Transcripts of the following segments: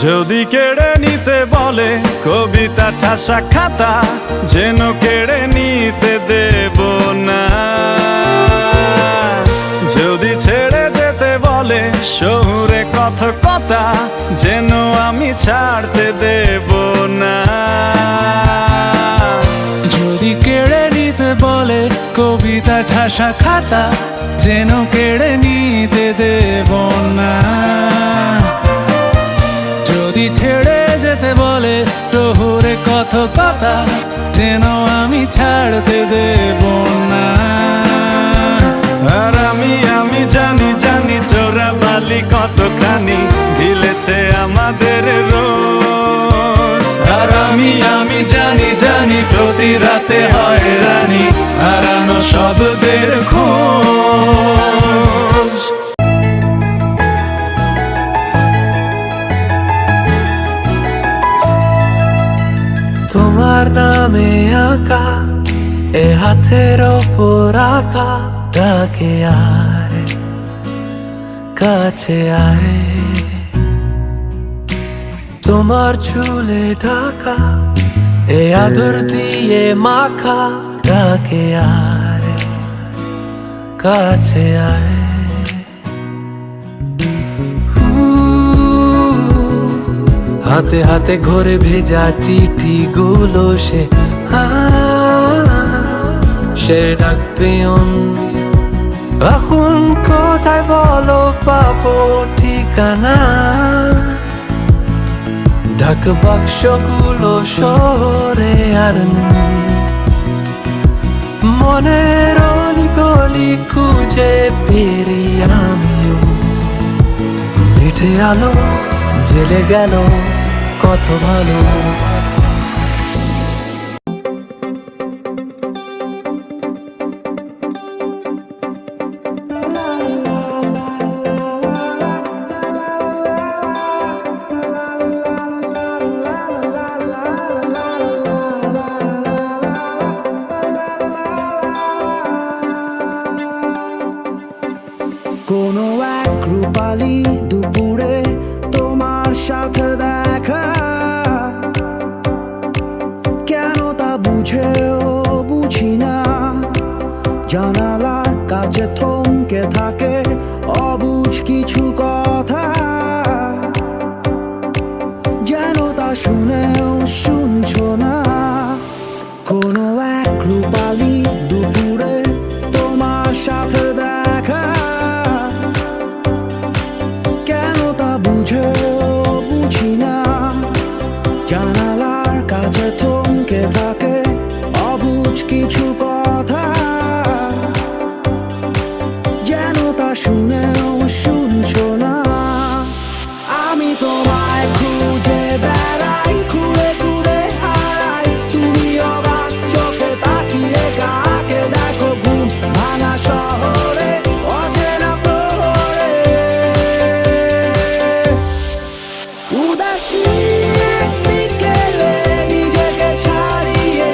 যদি কেড়ে নিতে বলে কবিতা ঠাসা খাতা, যেন কেড়ে নিতে দেব না। যদি ছেড়ে যেতে বলে শহুরে কথকতা, যেন আমি ছাড়তে দেব না। যদি কেড়ে নিতে বলে কবিতা ঠাসা খাতা, যেন কেড়ে নিতে দেব না। যদি ছেড়ে যেতে বলে শহুরে কথকতা, যেন আমি ছাড়তে দেব না। আর আমি জানি চোরা বালি কতখানি ঢিলেছে আমাদের রোজ। আর আমি জানি প্রতি রাতে হয় রানী হারানো শব্দের খোঁজ। তোমার নামে আঁকা এ হাতের ওপর আঁকা, ডাকে আয় কাছে আয়। তোমার চুলে ঢাকা এ আদর দিয়ে মাখা, ডাকে আয় কাছে আয়। হাতে হাতে ঘরে ভেজা চিঠিগুলো সে ডাকবে এখন কোথায় বলো পাবো ঠিকানা। ডাক বাক্সগুলো শহরে আর নেই, মনের অলিগলি খুঁজে ফিরি আমিও। মিঠে আলো জেলে গেল কত ভালো। কোনো এক রূপালী দুপুরে তোমার সাথে দেখা, কেন তা বুঝি না। জানালার কাছে থমকে থাকে অবুঝ কিছু কথা, যেন তা শুনেও শুনছো না। কোনো এক রূপালী দুপুরে তোমার সাথে দেখা, বুঝি না। জানালার কাছে থমকে থাকে অবুঝ কিছু কথা, যেন তা শুনেও শুনছো না। আমি তোমায় খুঁজে বেড়াই, খুঁড়ে খুঁড়ে হারাই। তুমি অবাক চোখে তাকিয়ে কাকে দেখো ঘুম ভাঙা শহরে অচেনা প্রহরে। উদাসী এক বিকেলে নিজেকে ছাড়িয়ে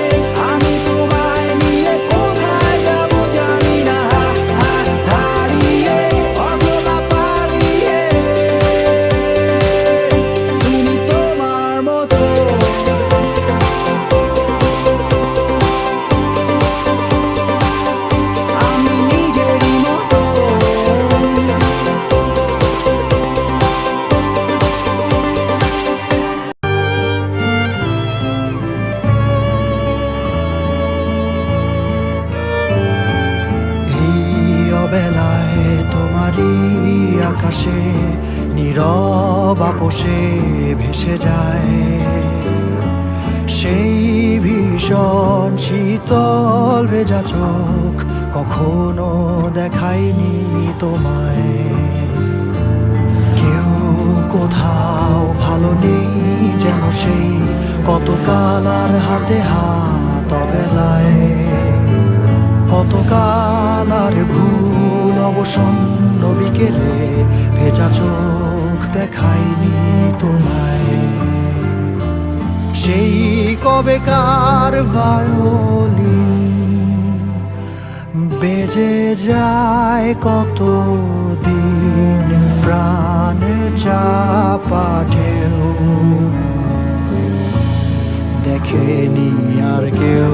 আমি তোমায় নিয়ে কোথায় যাব জানি না। হারিয়ে অথবা পালিয়ে তুমি তোমার মতো। আমি নিজেরই মতো। বেলায় তোমারই আকাশে নীরব আপোষে ভেসে যায় সেই ভীষণ শীতল ভেজা চোখ, কখনো দেখায়নি তোমায়। কেউ কোথাও ভালো নেই যেন সেই কতকাল আর হাতে হাত অবেলায়, কতকাল আর ভুল অবসন্ন বিকেলে ভেজা চোখ দেখায়নি তোমায়। সেই কবেকার ভায়োলিন বেজে যায় কত দিন প্রাণ চাপা ঢেউ দেখেনি আর কেউ।